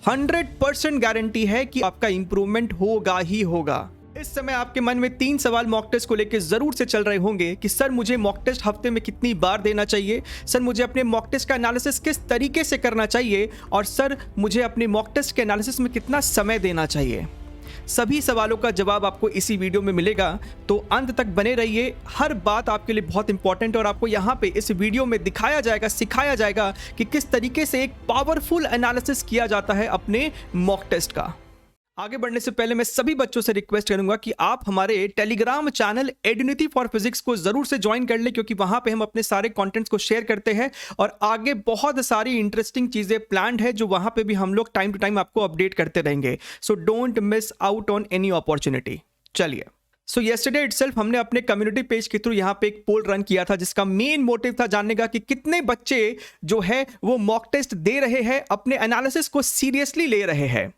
100% guarantee है कि आपका इंप्रूवमेंट होगा ही होगा। इस समय आपके मन में 3 सवाल मॉक टेस्ट को लेकर जरूर से चल रहे होंगे कि सर मुझे मॉक टेस्ट हफ्ते में कितनी बार देना चाहिए, सर मुझे अपने मॉक टेस्ट का एनालिसिस किस तरीके से करना चाहिए, और सर मुझे अपने मॉक टेस्ट के एनालिसिस में कितना समय देना चाहिए। सभी सवालों का जवाब आपको इसी वीडियो में मिलेगा, तो अंत तक बने रहिए। हर बात आपके लिए बहुत इंपॉर्टेंट है और आपको यहाँ पे इस वीडियो में दिखाया जाएगा, सिखाया जाएगा कि किस तरीके से एक पावरफुल एनालिसिस किया जाता है अपने मॉक टेस्ट का। आगे बढ़ने से पहले मैं सभी बच्चों से रिक्वेस्ट करूंगा कि आप हमारे टेलीग्राम चैनल एड्यूनिटी फॉर फिजिक्स को जरूर से ज्वाइन कर लें, क्योंकि वहां पे हम अपने सारे कंटेंट्स को शेयर करते हैं और आगे बहुत सारी इंटरेस्टिंग चीजें प्लान्ड है जो वहां पे भी हम लोग टाइम टू टाइम आपको अपडेट करते रहेंगे। So don't miss out on any opportunity. चलिए, सो येस्टरडे इटसेल्फ हमने अपने कम्युनिटी पेज के थ्रू यहाँ पे एक पोल रन किया था, जिसका मेन मोटिव था जानने का कि कितने बच्चे जो है वो मॉक टेस्ट दे रहे हैं, अपने एनालिसिस को सीरियसली ले रहे हैं।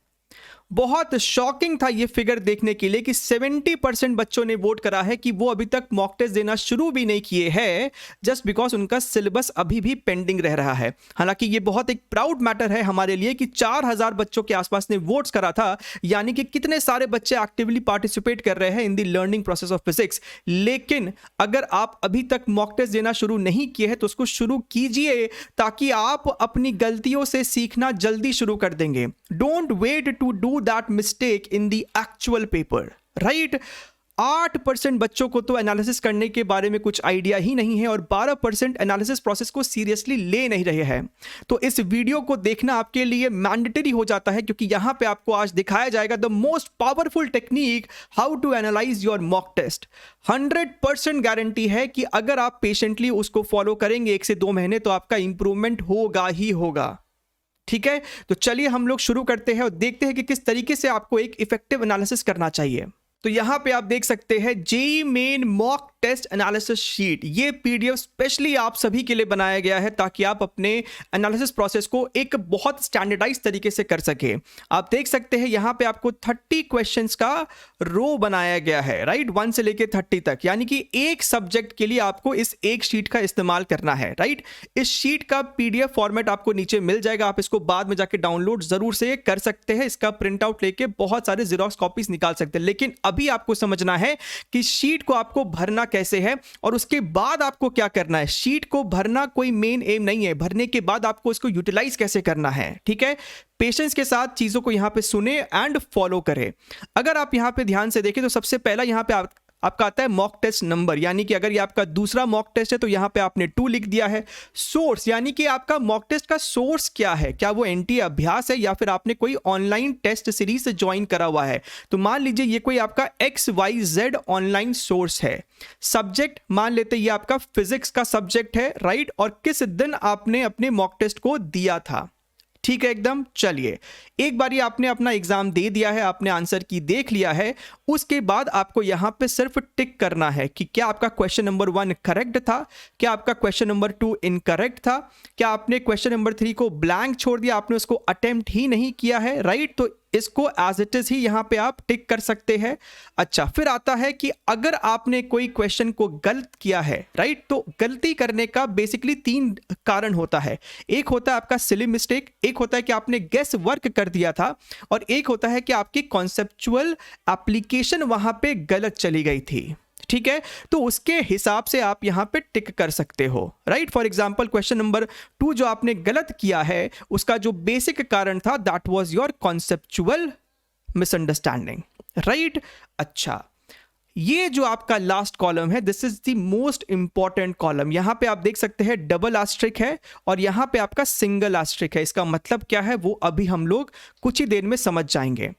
बहुत शॉकिंग था ये फिगर देखने के लिए कि 70% बच्चों ने वोट करा है कि वो अभी तक मॉक टेस्ट देना शुरू भी नहीं किए हैं, जस्ट बिकॉज उनका सिलेबस अभी भी पेंडिंग रह रहा है। हालांकि ये बहुत एक प्राउड मैटर है हमारे लिए कि 4000 बच्चों के आसपास ने वोट्स करा था, यानी कि कितने सारे बच्चे एक्टिवली पार्टिसिपेट कर रहे हैं in the learning process of physics. लेकिन अगर आप अभी तक मॉक टेस्ट देना शुरू नहीं किए हैं तो उसको शुरू कीजिए, ताकि आप अपनी गलतियों से सीखना जल्दी शुरू कर देंगे। Don't wait to do that mistake in the actual paper, right? 8% बच्चों को तो एनालिसिस करने के बारे में कुछ आइडिया ही नहीं है और 12% एनालिसिस प्रोसेस को सीरियसली ले नहीं रहे हैं। तो इस वीडियो को देखना आपके लिए मैंडेटरी हो जाता है, क्योंकि यहां पे आपको आज दिखाया जाएगा the most powerful technique how to analyse your mock test. 100% guarantee है कि अगर आप पेशेंटली उसको फॉलो करेंगे 1 से 2 महीने तो आपका इंप्रूवमेंट होगा ही होगा। ठीक है, तो चलिए हम लोग शुरू करते हैं और देखते हैं कि किस तरीके से आपको एक इफेक्टिव एनालिसिस करना चाहिए। तो यहां पे आप देख सकते हैं JEE main mock test analysis sheet. ये पीडीएफ स्पेशली आप सभी के लिए बनाया गया है ताकि आप अपने एनालिसिस प्रोसेस को एक बहुत स्टैंडर्डाइज तरीके से कर सके। आप देख सकते हैं यहां पे आपको 30 क्वेश्चंस का रो बनाया गया है, राइट, 1 से लेके 30 तक, यानी कि एक सब्जेक्ट के लिए आपको इस एक शीट का इस्तेमाल करना है, राइट। इस शीट का पीडीएफ फॉर्मेट आपको नीचे मिल जाएगा, आप इसको बाद में जाके डाउनलोड जरूर से कर सकते हैं। इसका प्रिंट आउट लेके बहुत सारे जीरोक्स कॉपीज निकाल सकते हैं। लेकिन अभी आपको समझना है कि शीट को आपको भरना कैसे है और उसके बाद आपको क्या करना है। शीट को भरना कोई मेन एम नहीं है, भरने के बाद आपको इसको यूटिलाइज कैसे करना है। ठीक है, पेशेंस के साथ चीजों को यहां पे सुने एंड फॉलो करें। अगर आप यहां पे ध्यान से देखें तो सबसे पहला यहां पे आपका आता है मॉक टेस्ट नंबर, यानी कि अगर ये आपका दूसरा मॉक टेस्ट है तो यहां पे आपने 2 लिख दिया है। सोर्स, यानी कि आपका मॉक टेस्ट का सोर्स क्या है, क्या वो एनटीए अभ्यास है या फिर आपने कोई ऑनलाइन टेस्ट सीरीज से ज्वाइन करा हुआ है। तो मान लीजिए ये कोई आपका XYZ ऑनलाइन सोर्स है। सब्जेक्ट मान लेते ये आपका फिजिक्स का सब्जेक्ट है, राइट, और किस दिन आपने अपने मॉक टेस्ट को दिया था। ठीक है एकदम। चलिए, एक बार ये आपने अपना एग्जाम दे दिया है, आपने आंसर की देख लिया है, उसके बाद आपको यहां पे सिर्फ टिक करना है कि क्या आपका क्वेश्चन नंबर 1 करेक्ट था, क्या आपका क्वेश्चन नंबर 2 इनकरेक्ट था, क्या आपने क्वेश्चन नंबर 3 को ब्लैंक छोड़ दिया, आपने उसको अटेम्प्ट ही नहीं किया है, राइट। तो इसको एज इट इज ही यहां पे आप टिक कर सकते हैं। अच्छा, फिर आता है कि अगर आपने कोई क्वेश्चन को गलत किया है, राइट, तो गलती करने का बेसिकली 3 कारण होता है। एक होता है आपका सिली मिस्टेक, एक होता है कि आपने गेस वर्क कर दिया था, और एक होता है कि आपकी कॉन्सेप्चुअल एप्लीकेशन वहां पे गलत चली गई थी। ठीक है, तो उसके हिसाब से आप यहां पे टिक कर सकते हो, right. For example question number 2 जो आपने गलत किया है उसका जो बेसिक कारण था that was your conceptual misunderstanding, right. अच्छा, ये जो आपका लास्ट कॉलम है this is the most important column. यहां पे आप देख सकते हैं डबल आस्ट्रिक है और यहां पे आपका सिंगल आस्ट्रिक है। इसका मतलब क्या है वो अभी हम लोग कुछ ही देर में समझ जाएंगे।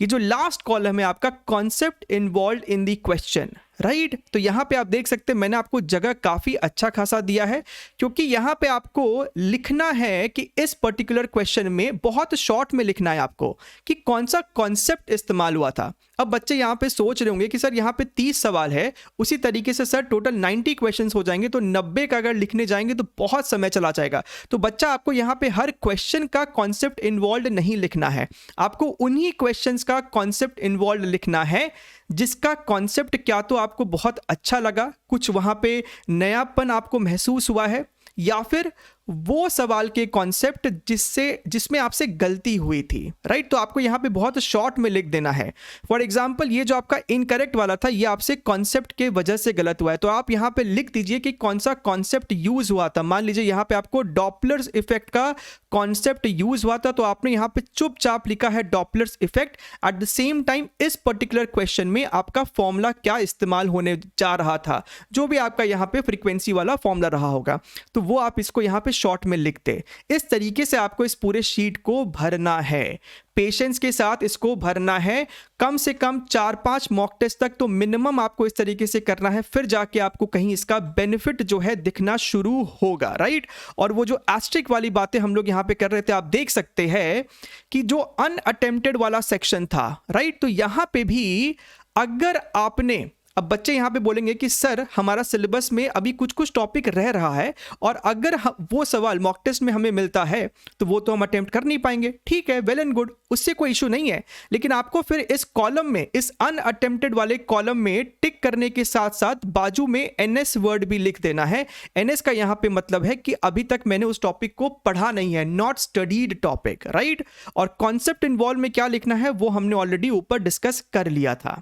ये जो लास्ट कॉलम है आपका concept involve in the question, right. तो यहां पे आप देख सकते हैं मैंने आपको जगह काफी अच्छा खासा दिया है, क्योंकि यहां पे आपको लिखना है कि इस पर्टिकुलर क्वेश्चन में बहुत शॉर्ट में लिखना है आपको कि कौन सा कॉन्सेप्ट इस्तेमाल हुआ था। अब बच्चे यहां पे सोच रहे होंगे कि सर यहां पे 30 सवाल है, उसी तरीके से सर टोटल 90 क्वेश्चंस हो जाएंगे, तो 90 का अगर लिखने जाएंगे तो बहुत समय चला जाएगा। तो बच्चा आपको यहां पे हर क्वेश्चन का कॉन्सेप्ट इन्वॉल्व नहीं लिखना है, आपको उन्हीं क्वेश्चंस का कॉन्सेप्ट इन्वॉल्व लिखना है जिसका कॉन्सेप्ट क्या तो आपको बहुत अच्छा लगा, कुछ वहां पे नयापन आपको महसूस हुआ है, या फिर वो सवाल के कॉन्सेप्ट जिसमें आपसे गलती हुई थी, राइट। तो आपको यहाँ पे बहुत शॉर्ट में लिख देना है। फॉर एग्जाम्पल ये जो आपका इनकरेक्ट वाला था ये आपसे कॉन्सेप्ट के वजह से गलत हुआ है, तो आप यहाँ पे लिख दीजिए कि कौन सा कॉन्सेप्ट यूज हुआ था। मान लीजिए यहाँ पे आपको डॉपलर्स इफेक्ट का कॉन्सेप्ट यूज हुआ था, तो आपने यहाँ पे चुपचाप लिखा है Doppler's effect. At the same time इस पर्टिकुलर क्वेश्चन में आपका फॉर्मूला क्या इस्तेमाल होने जा रहा था, जो भी आपका यहाँ पे फ्रीक्वेंसी वाला फॉर्मूला रहा होगा, तो वो आप इसको यहाँ पे शॉर्ट में लिखते। इस तरीके से आपको इस पूरे शीट को भरना है, पेशेंस के साथ इसको भरना है। कम से कम 4-5 मॉक टेस्ट तक तो मिनिमम आपको इस तरीके से करना है, फिर जाके आपको कहीं इसका बेनिफिट जो है दिखना शुरू होगा, राइट। और वो जो एस्ट्रिक वाली बातें हम लोग यहाँ पे कर रहे थे, आप देख सकते हैं कि जो अनअटेम्प्टेड वाला सेक्शन था, राइट, तो यहाँ पे भी अगर आपने, अब बच्चे यहाँ पे बोलेंगे कि सर हमारा सिलेबस में अभी कुछ कुछ टॉपिक रह रहा है और अगर वो सवाल मॉक टेस्ट में हमें मिलता है तो वो तो हम अटेम्प्ट कर नहीं पाएंगे। ठीक है, वेल एंड गुड, उससे कोई इशू नहीं है, लेकिन आपको फिर इस कॉलम में, इस अनअटेम्प्टेड वाले कॉलम में टिक करने के साथ साथ बाजू में एनएस वर्ड भी लिख देना है। एनएस का यहाँ पे मतलब है कि अभी तक मैंने उस टॉपिक को पढ़ा नहीं है, नॉट स्टडीड टॉपिक, राइट। और कॉन्सेप्ट इन्वॉल्व में क्या लिखना है वो हमने ऑलरेडी ऊपर डिस्कस कर लिया था।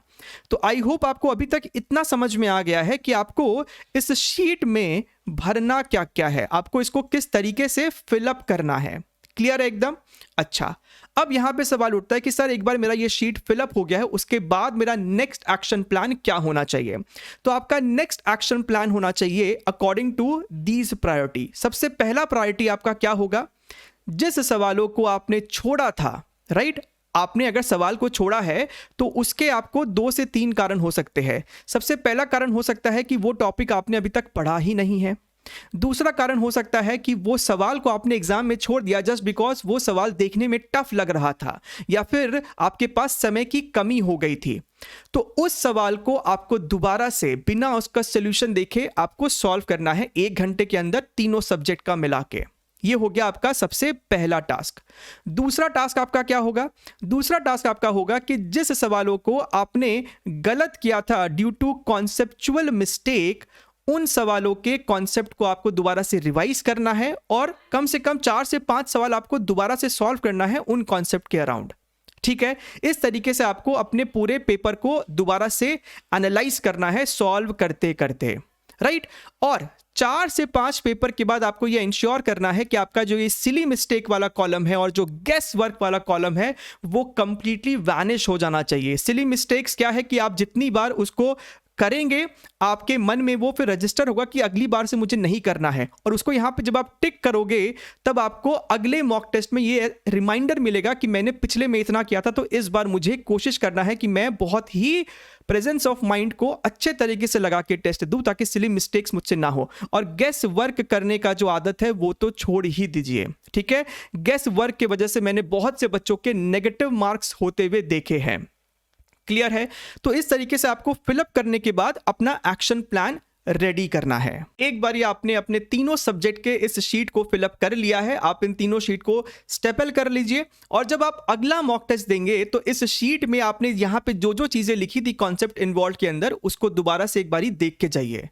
तो आई होप आपको अभी तक इतना समझ में आ गया है कि आपको इस शीट में भरना क्या क्या है, आपको इसको किस तरीके से फिलअप करना है। क्लियर है एकदम? अच्छा, अब यहां पे सवाल उठता है कि सर एक बार मेरा ये शीट फिलअप हो गया है, उसके बाद मेरा नेक्स्ट एक्शन प्लान क्या होना चाहिए? तो आपका नेक्स्ट एक्शन प्लान होना चाहिए अकॉर्डिंग टू दीज प्रायोरिटी। सबसे पहला प्रायोरिटी आपका क्या होगा? जिस सवालों को आपने छोड़ा था, राइट, आपने अगर सवाल को छोड़ा है तो उसके आपको 2 से 3 कारण हो सकते हैं। सबसे पहला कारण हो सकता है कि वो टॉपिक आपने अभी तक पढ़ा ही नहीं है। दूसरा कारण हो सकता है कि वो सवाल को आपने एग्जाम में छोड़ दिया जस्ट बिकॉज वो सवाल देखने में टफ लग रहा था या फिर आपके पास समय की कमी हो गई थी। तो उस सवाल को आपको दोबारा से बिना उसका सोल्यूशन देखे आपको सॉल्व करना है 1 घंटे के अंदर, तीनों सब्जेक्ट का मिला के। ये हो गया आपका सबसे पहला टास्क। दूसरा टास्क आपका क्या होगा? दूसरा टास्क आपका होगा कि जिस सवालों को आपने गलत किया था ड्यू टू कॉन्सेप्चुअल मिस्टेक, उन सवालों के कॉन्सेप्ट को आपको दोबारा से रिवाइज करना है और कम से कम 4 से 5 सवाल आपको दोबारा से सॉल्व करना है उन कॉन्सेप्ट के अराउंड। ठीक है, इस तरीके से आपको अपने पूरे पेपर को दोबारा से एनालाइज करना है सॉल्व करते करते, राइट। और 4 से 5 पेपर के बाद आपको यह इंश्योर करना है कि आपका जो ये सिली मिस्टेक वाला कॉलम है और जो गेस वर्क वाला कॉलम है वो कंप्लीटली वैनिश हो जाना चाहिए। सिली मिस्टेक्स क्या है कि आप जितनी बार उसको करेंगे आपके मन में वो फिर रजिस्टर होगा कि अगली बार से मुझे नहीं करना है, और उसको यहाँ पे जब आप टिक करोगे तब आपको अगले मॉक टेस्ट में ये रिमाइंडर मिलेगा कि मैंने पिछले में इतना किया था, तो इस बार मुझे कोशिश करना है कि मैं बहुत ही प्रेजेंस ऑफ माइंड को अच्छे तरीके से लगा के टेस्ट दूं ताकि सिली मिस्टेक्स मुझसे ना हो। और गेस वर्क करने का जो आदत है वो तो छोड़ ही दीजिए, ठीक है। गेस वर्क की वजह से मैंने बहुत से बच्चों के नेगेटिव मार्क्स होते हुए देखे हैं। क्लियर है? तो इस तरीके से आपको फिलअप करने के बाद अपना एक्शन प्लान रेडी करना है। एक बार ये आपने अपने तीनों सब्जेक्ट के इस शीट को फिलअप कर लिया है, आप इन तीनों शीट को स्टेपल कर लीजिए और जब आप अगला मॉक टेस्ट देंगे तो इस शीट में आपने यहां पे जो जो चीजें लिखी थी कॉन्सेप्ट इन्वॉल्व के अंदर, उसको दोबारा से एक बारी देख के जाइए।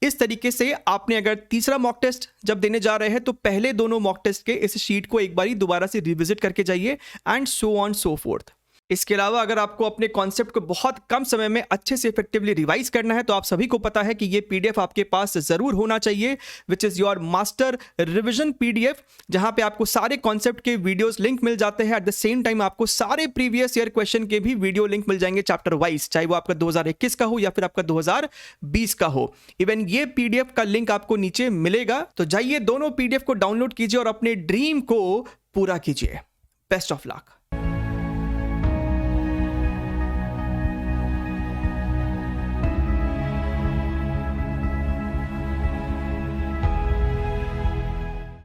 इस तरीके से आपने अगर तीसरा मॉक टेस्ट जब देने जा रहे हैं तो पहले दोनों मॉक टेस्ट के इस शीट को एक बारी दोबारा से रिविजिट करके जाइए and so on so fourth. इसके अलावा अगर आपको अपने कॉन्सेप्ट को बहुत कम समय में अच्छे से इफेक्टिवली रिवाइज करना है तो आप सभी को पता है कि ये पीडीएफ आपके पास जरूर होना चाहिए, which is your master revision PDF, जहां पे आपको सारे कॉन्सेप्ट के वीडियोस लिंक मिल जाते हैं। एट द सेम टाइम आपको सारे प्रीवियस ईयर क्वेश्चन के भी वीडियो लिंक मिल जाएंगे चैप्टर वाइज, चाहे वो आपका 2021 का हो या फिर आपका 2020 का हो। इवन ये पीडीएफ का लिंक आपको नीचे मिलेगा, तो जाइए दोनों पीडीएफ को डाउनलोड कीजिए और अपने ड्रीम को पूरा कीजिए। Best of luck.